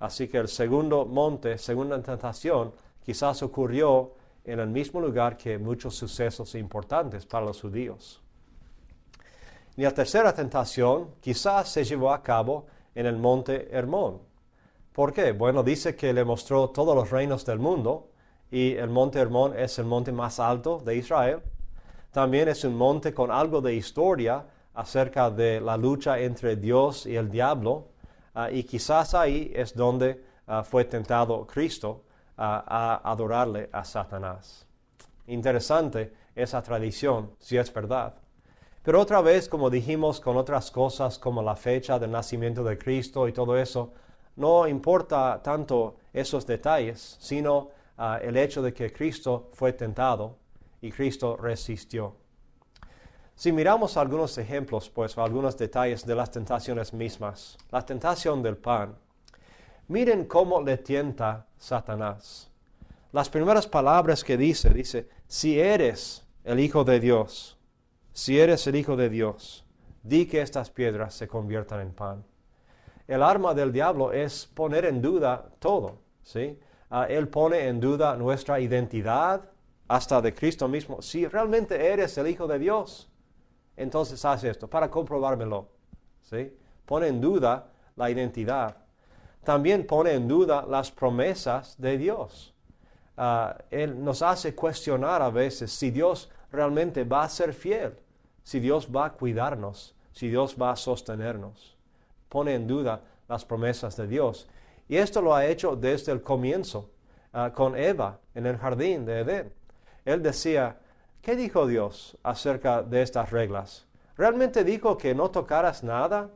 S1: Así que el segundo monte, segunda tentación, quizás ocurrió en el mismo lugar que muchos sucesos importantes para los judíos. Y la tercera tentación quizás se llevó a cabo en el monte Hermón. ¿Por qué? Bueno, dice que le mostró todos los reinos del mundo, y el monte Hermón es el monte más alto de Israel. También es un monte con algo de historia acerca de la lucha entre Dios y el diablo, y quizás ahí es donde fue tentado Cristo a adorarle a Satanás. Interesante esa tradición, si es verdad. Pero otra vez, como dijimos con otras cosas como la fecha del nacimiento de Cristo y todo eso, no importa tanto esos detalles, sino el hecho de que Cristo fue tentado y Cristo resistió. Si miramos algunos ejemplos, pues, o algunos detalles de las tentaciones mismas, la tentación del pan, miren cómo le tienta Satanás. Las primeras palabras que dice, si eres el Hijo de Dios, si eres el Hijo de Dios, di que estas piedras se conviertan en pan. El arma del diablo es poner en duda todo, ¿sí? Él pone en duda nuestra identidad, hasta de Cristo mismo. Si realmente eres el Hijo de Dios, entonces haz esto, para comprobármelo, ¿sí? Pone en duda la identidad. También pone en duda las promesas de Dios. Él nos hace cuestionar a veces si Dios realmente va a ser fiel, si Dios va a cuidarnos, si Dios va a sostenernos. Pone en duda las promesas de Dios. Y esto lo ha hecho desde el comienzo, con Eva en el jardín de Edén. Él decía, ¿qué dijo Dios acerca de estas reglas? ¿Realmente dijo que no tocaras nada?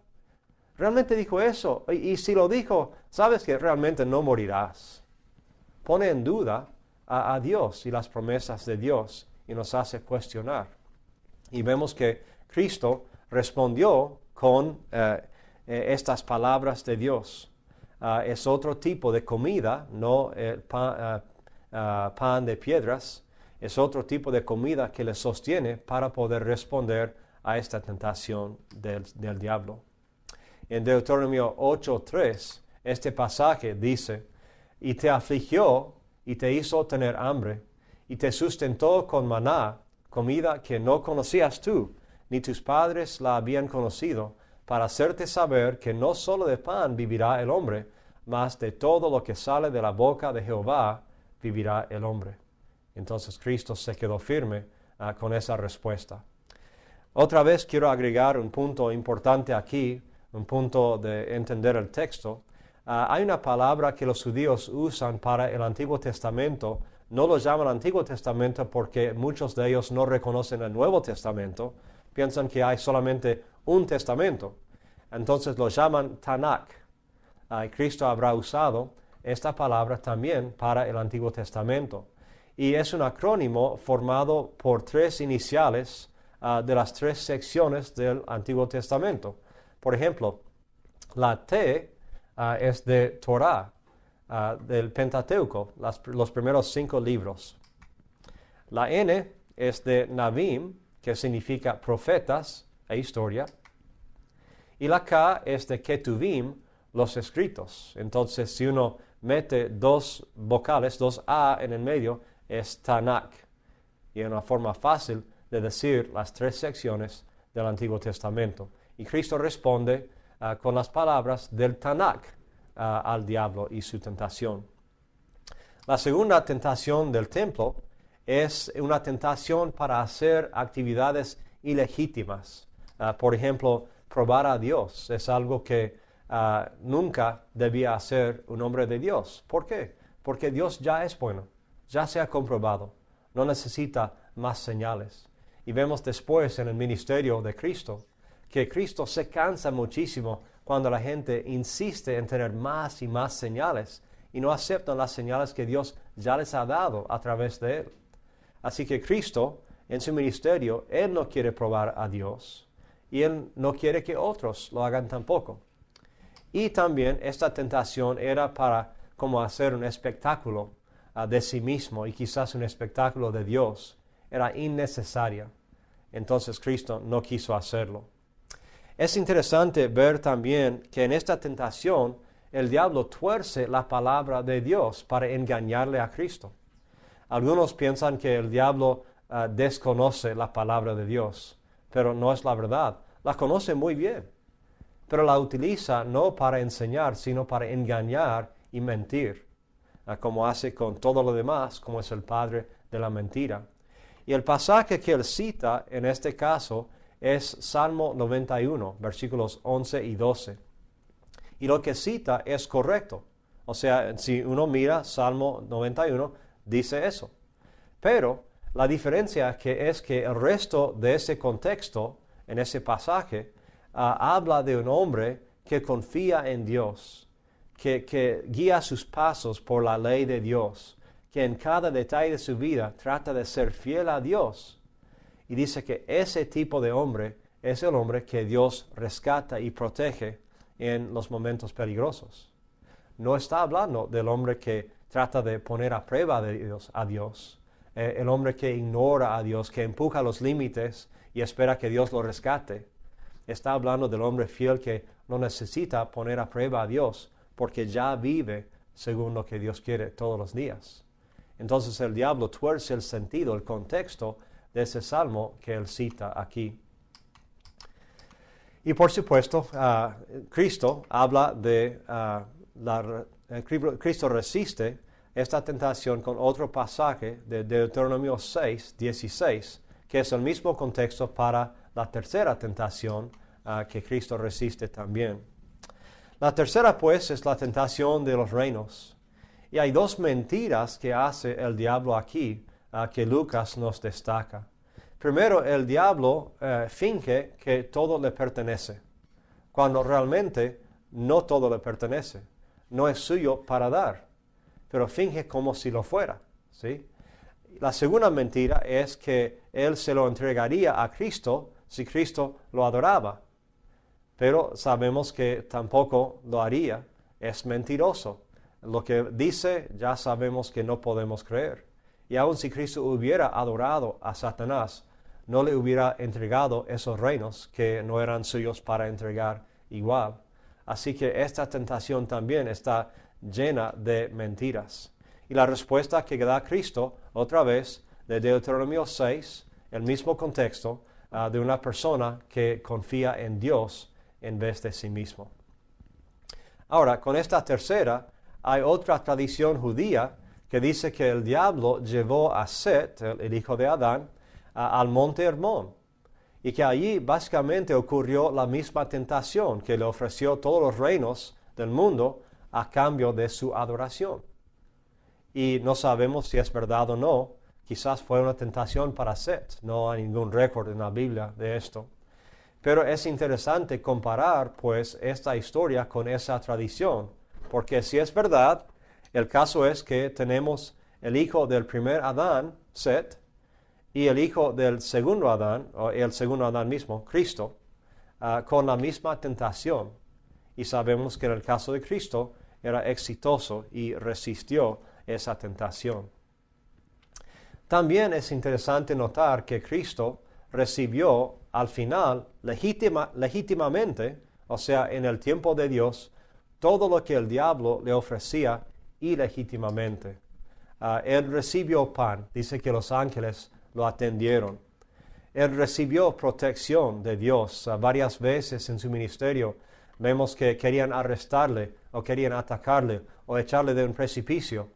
S1: ¿Realmente dijo eso? Y si lo dijo, sabes que realmente no morirás. Pone en duda a Dios y las promesas de Dios y nos hace cuestionar. Y vemos que Cristo respondió con estas palabras de Dios. Es otro tipo de comida, no el pan de piedras. Es otro tipo de comida que le sostiene para poder responder a esta tentación del diablo. En Deuteronomio 8:3, este pasaje dice, y te afligió y te hizo tener hambre, y te sustentó con maná, comida que no conocías tú, ni tus padres la habían conocido, para hacerte saber que no solo de pan vivirá el hombre, mas de todo lo que sale de la boca de Jehová vivirá el hombre. Entonces Cristo se quedó firme con esa respuesta. Otra vez quiero agregar un punto importante aquí, un punto de entender el texto. Hay una palabra que los judíos usan para el Antiguo Testamento. No lo llaman Antiguo Testamento porque muchos de ellos no reconocen el Nuevo Testamento. Piensan que hay solamente un testamento. Entonces lo llaman Tanakh. Cristo habrá usado esta palabra también para el Antiguo Testamento. Y es un acrónimo formado por 3 iniciales de las 3 secciones del Antiguo Testamento. Por ejemplo, la T es de Torah, del Pentateuco, los primeros 5 libros. La N es de Navim, que significa profetas e historia. Y la K es de Ketuvim, los escritos. Entonces, si uno mete 2 vocales, 2 A en el medio, es Tanakh. Y es una forma fácil de decir las 3 secciones del Antiguo Testamento. Y Cristo responde con las palabras del Tanakh al diablo y su tentación. La segunda tentación del templo es una tentación para hacer actividades ilegítimas. Por ejemplo, probar a Dios es algo que nunca debía hacer un hombre de Dios. ¿Por qué? Porque Dios ya es bueno, ya se ha comprobado, no necesita más señales. Y vemos después en el ministerio de Cristo que Cristo se cansa muchísimo cuando la gente insiste en tener más y más señales y no aceptan las señales que Dios ya les ha dado a través de Él. Así que Cristo, en su ministerio, Él no quiere probar a Dios y Él no quiere que otros lo hagan tampoco. Y también esta tentación era para como hacer un espectáculo de sí mismo y quizás un espectáculo de Dios. Era innecesaria. Entonces Cristo no quiso hacerlo. Es interesante ver también que en esta tentación el diablo tuerce la palabra de Dios para engañarle a Cristo. Algunos piensan que el diablo desconoce la palabra de Dios, pero no es la verdad. La conoce muy bien, pero la utiliza no para enseñar, sino para engañar y mentir, como hace con todo lo demás, como es el padre de la mentira. Y el pasaje que él cita en este caso es Salmo 91, versículos 11 y 12. Y lo que cita es correcto. O sea, si uno mira Salmo 91, dice eso. Pero la diferencia es que el resto de ese contexto, en ese pasaje, habla de un hombre que confía en Dios, que guía sus pasos por la ley de Dios, que en cada detalle de su vida trata de ser fiel a Dios. Y dice que ese tipo de hombre es el hombre que Dios rescata y protege en los momentos peligrosos. No está hablando del hombre que trata de poner a prueba a Dios, el hombre que ignora a Dios, que empuja los límites y espera que Dios lo rescate. Está hablando del hombre fiel que no necesita poner a prueba a Dios porque ya vive según lo que Dios quiere todos los días. Entonces el diablo tuerce el sentido, el contexto de ese salmo que él cita aquí. Y por supuesto, Cristo habla de Cristo resiste esta tentación con otro pasaje de Deuteronomio 6, 16, que es el mismo contexto para la tercera tentación que Cristo resiste también. La tercera, pues, es la tentación de los reinos. Y hay dos mentiras que hace el diablo aquí que Lucas nos destaca. Primero, el diablo finge que todo le pertenece, cuando realmente no todo le pertenece. No es suyo para dar, pero finge como si lo fuera, ¿sí? La segunda mentira es que él se lo entregaría a Cristo si Cristo lo adoraba. Pero sabemos que tampoco lo haría. Es mentiroso. Lo que dice ya sabemos que no podemos creer. Y aun si Cristo hubiera adorado a Satanás, no le hubiera entregado esos reinos que no eran suyos para entregar igual. Así que esta tentación también está llena de mentiras. Y la respuesta que da Cristo, otra vez, de Deuteronomio 6, el mismo contexto de una persona que confía en Dios en vez de sí mismo. Ahora, con esta tercera, hay otra tradición judía que dice que el diablo llevó a Set, el hijo de Adán, al monte Hermón, y que allí básicamente ocurrió la misma tentación, que le ofreció todos los reinos del mundo a cambio de su adoración. Y no sabemos si es verdad o no, quizás fue una tentación para Set, no hay ningún récord en la Biblia de esto. Pero es interesante comparar, pues, esta historia con esa tradición, porque si es verdad, el caso es que tenemos el hijo del primer Adán, Set, y el hijo del segundo Adán, o el segundo Adán mismo, Cristo, con la misma tentación. Y sabemos que en el caso de Cristo era exitoso y resistió esa tentación. También es interesante notar que Cristo recibió al final legítimamente, o sea, en el tiempo de Dios, todo lo que el diablo le ofrecía ilegítimamente. Él recibió pan, dice que los ángeles lo atendieron. Él recibió protección de Dios. Varias veces en su ministerio vemos que querían arrestarle o querían atacarle o echarle de un precipicio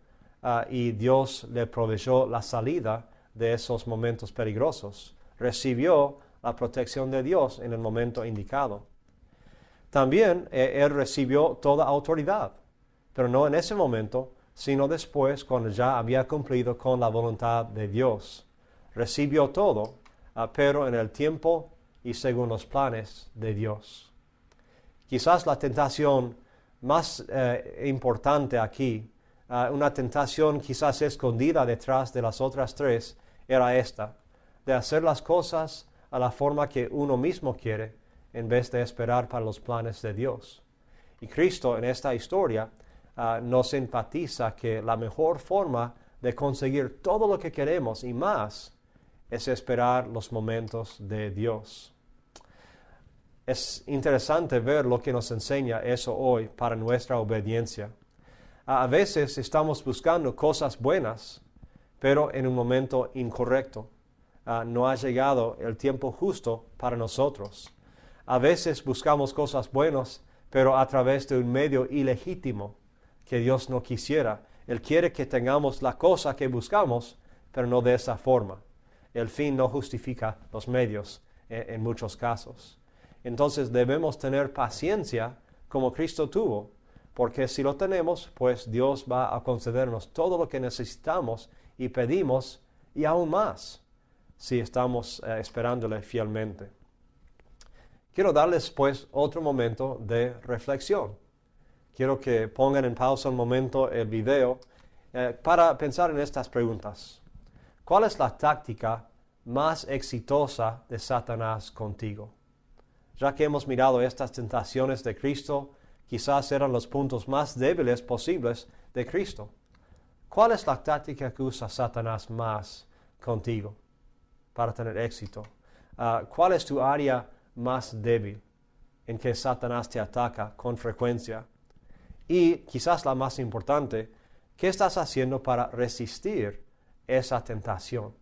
S1: y Dios le proveyó la salida de esos momentos peligrosos. Recibió la protección de Dios en el momento indicado. También él recibió toda autoridad, pero no en ese momento, sino después cuando ya había cumplido con la voluntad de Dios. Recibió todo, pero en el tiempo y según los planes de Dios. Quizás la tentación más importante aquí, una tentación quizás escondida detrás de las otras tres, era esta, de hacer las cosas a la forma que uno mismo quiere, en vez de esperar para los planes de Dios. Y Cristo en esta historia nos enfatiza que la mejor forma de conseguir todo lo que queremos y más es esperar los momentos de Dios. Es interesante ver lo que nos enseña eso hoy para nuestra obediencia. A veces estamos buscando cosas buenas, pero en un momento incorrecto. No ha llegado el tiempo justo para nosotros. A veces buscamos cosas buenas, pero a través de un medio ilegítimo que Dios no quisiera. Él quiere que tengamos la cosa que buscamos, pero no de esa forma. El fin no justifica los medios en muchos casos. Entonces debemos tener paciencia como Cristo tuvo, porque si lo tenemos, pues Dios va a concedernos todo lo que necesitamos y pedimos y aún más, si estamos esperándole fielmente. Quiero darles pues otro momento de reflexión. Quiero que pongan en pausa un momento el video para pensar en estas preguntas. ¿Cuál es la táctica más exitosa de Satanás contigo? Ya que hemos mirado estas tentaciones de Cristo, quizás eran los puntos más débiles posibles de Cristo. ¿Cuál es la táctica que usa Satanás más contigo para tener éxito? ¿Cuál es tu área más débil en que Satanás te ataca con frecuencia? Y quizás la más importante, ¿qué estás haciendo para resistir esa tentación?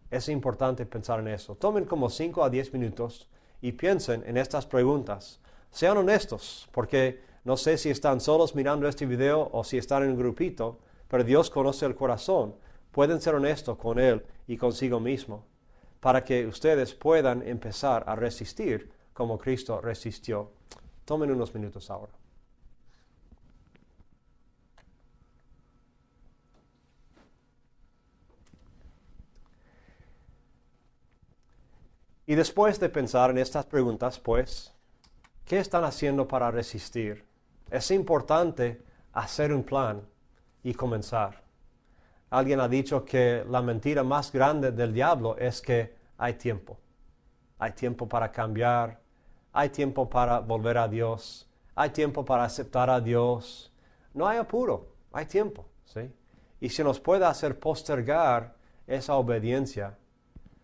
S1: Es importante pensar en eso. Tomen como 5 a 10 minutos y piensen en estas preguntas. Sean honestos, porque No sé si están solos mirando este video o si están en un grupito, pero Dios conoce el corazón. Pueden ser honestos con Él y consigo mismo, para que ustedes puedan empezar a resistir como Cristo resistió. Tomen unos minutos ahora. Y después de pensar en estas preguntas, pues, ¿qué están haciendo para resistir? Es importante hacer un plan y comenzar. Alguien ha dicho que la mentira más grande del diablo es que hay tiempo. Hay tiempo para cambiar, hay tiempo para volver a Dios, hay tiempo para aceptar a Dios. No hay apuro, hay tiempo, ¿sí? Y si nos puede hacer postergar esa obediencia,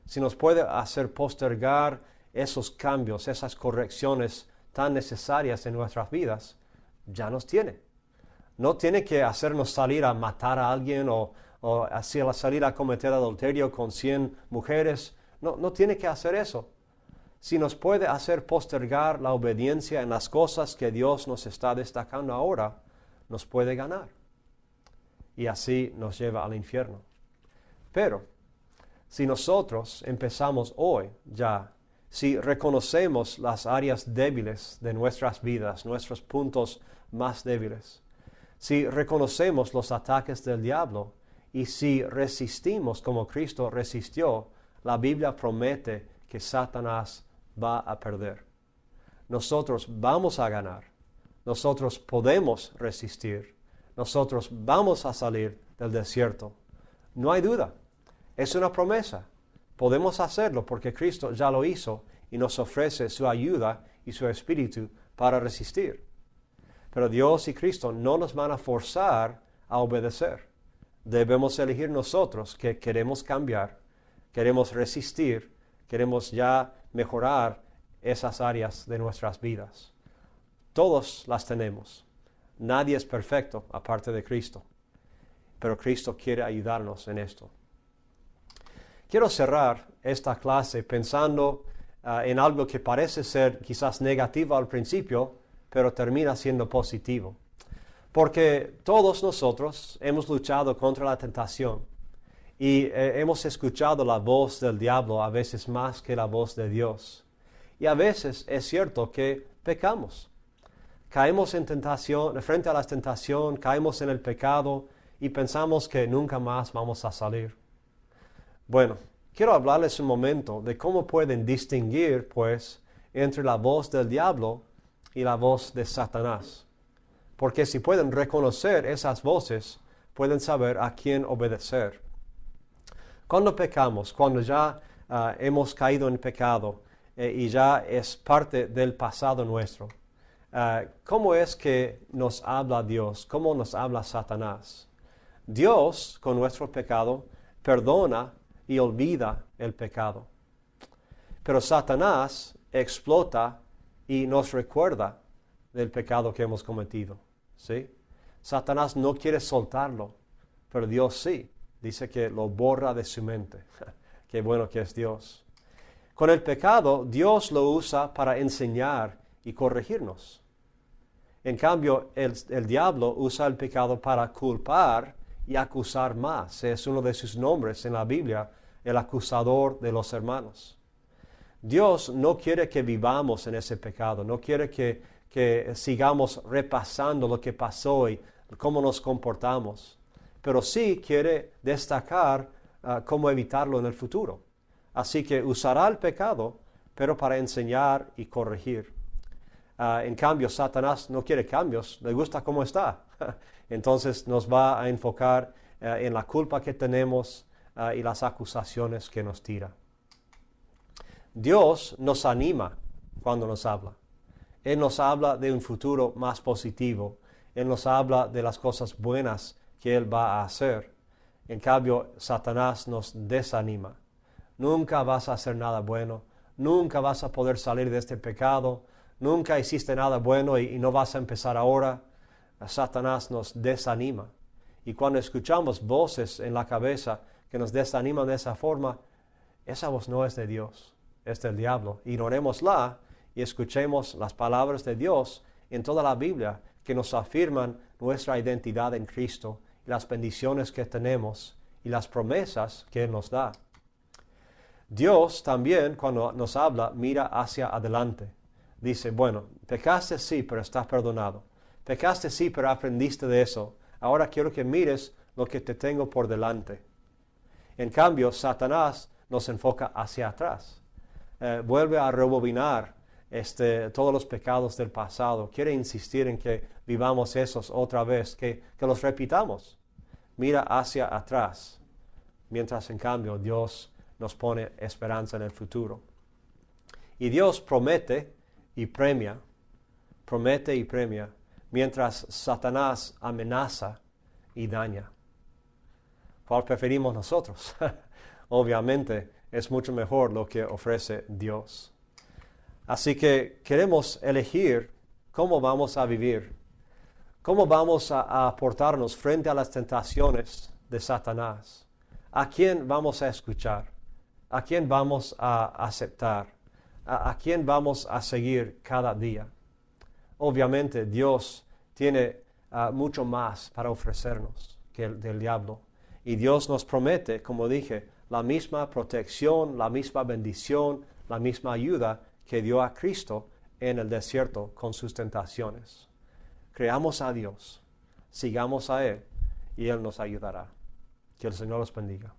S1: si nos puede hacer postergar esos cambios, esas correcciones tan necesarias en nuestras vidas, ya nos tiene. No tiene que hacernos salir a matar a alguien o salir a cometer adulterio con 100 mujeres. No tiene que hacer eso. Si nos puede hacer postergar la obediencia en las cosas que Dios nos está destacando ahora, nos puede ganar. Y así nos lleva al infierno. Pero si nosotros empezamos hoy ya, si reconocemos las áreas débiles de nuestras vidas, nuestros puntos más débiles, si reconocemos los ataques del diablo y si resistimos como Cristo resistió, la Biblia promete que Satanás va a perder. Nosotros vamos a ganar. Nosotros podemos resistir. Nosotros vamos a salir del desierto. No hay duda. Es una promesa. Podemos hacerlo porque Cristo ya lo hizo y nos ofrece su ayuda y su espíritu para resistir. Pero Dios y Cristo no nos van a forzar a obedecer. Debemos elegir nosotros que queremos cambiar, queremos resistir, queremos ya mejorar esas áreas de nuestras vidas. Todos las tenemos. Nadie es perfecto aparte de Cristo. Pero Cristo quiere ayudarnos en esto. Quiero cerrar esta clase pensando en algo que parece ser quizás negativo al principio, pero termina siendo positivo. Porque todos nosotros hemos luchado contra la tentación y hemos escuchado la voz del diablo a veces más que la voz de Dios. Y a veces es cierto que pecamos. Caemos en tentación, frente a la tentación, caemos en el pecado y pensamos que nunca más vamos a salir. Bueno, quiero hablarles un momento de cómo pueden distinguir, pues, entre la voz del diablo y la voz de Satanás. Porque si pueden reconocer esas voces, pueden saber a quién obedecer. Cuando pecamos, cuando ya hemos caído en pecado y ya es parte del pasado nuestro, ¿cómo es que nos habla Dios? ¿Cómo nos habla Satanás? Dios, con nuestro pecado, perdona y olvida el pecado. Pero Satanás explota y nos recuerda del pecado que hemos cometido. ¿Sí? Satanás no quiere soltarlo, pero Dios sí. Dice que lo borra de su mente. Qué bueno que es Dios. Con el pecado, Dios lo usa para enseñar y corregirnos. En cambio, el diablo usa el pecado para culpar y acusar más. Es uno de sus nombres en la Biblia, el acusador de los hermanos. Dios no quiere que vivamos en ese pecado, no quiere que sigamos repasando lo que pasó y cómo nos comportamos, pero sí quiere destacar cómo evitarlo en el futuro. Así que usará el pecado, pero para enseñar y corregir. En cambio, Satanás no quiere cambios, le gusta cómo está. Entonces nos va a enfocar en la culpa que tenemos y las acusaciones que nos tira. Dios nos anima cuando nos habla. Él nos habla de un futuro más positivo. Él nos habla de las cosas buenas que Él va a hacer. En cambio, Satanás nos desanima. Nunca vas a hacer nada bueno. Nunca vas a poder salir de este pecado. Nunca hiciste nada bueno y no vas a empezar ahora. Satanás nos desanima. Y cuando escuchamos voces en la cabeza que nos desaniman de esa forma, esa voz no es de Dios, es del diablo. Ignorémosla y escuchemos las palabras de Dios en toda la Biblia que nos afirman nuestra identidad en Cristo, y las bendiciones que tenemos y las promesas que Él nos da. Dios también, cuando nos habla, mira hacia adelante. Dice, bueno, pecaste sí, pero estás perdonado. Pecaste sí, pero aprendiste de eso. Ahora quiero que mires lo que te tengo por delante. En cambio, Satanás nos enfoca hacia atrás. Vuelve a rebobinar todos los pecados del pasado. Quiere insistir en que vivamos esos otra vez, que los repitamos. Mira hacia atrás. Mientras en cambio Dios nos pone esperanza en el futuro. Y Dios promete y premia, mientras Satanás amenaza y daña. ¿Cuál preferimos nosotros? Obviamente es mucho mejor lo que ofrece Dios. Así que queremos elegir cómo vamos a vivir, cómo vamos a aportarnos frente a las tentaciones de Satanás. ¿A quién vamos a escuchar? ¿A quién vamos a aceptar? ¿A quién vamos a seguir cada día? Obviamente Dios tiene mucho más para ofrecernos que el del diablo. Y Dios nos promete, como dije, la misma protección, la misma bendición, la misma ayuda que dio a Cristo en el desierto con sus tentaciones. Creamos a Dios, sigamos a Él y Él nos ayudará. Que el Señor los bendiga.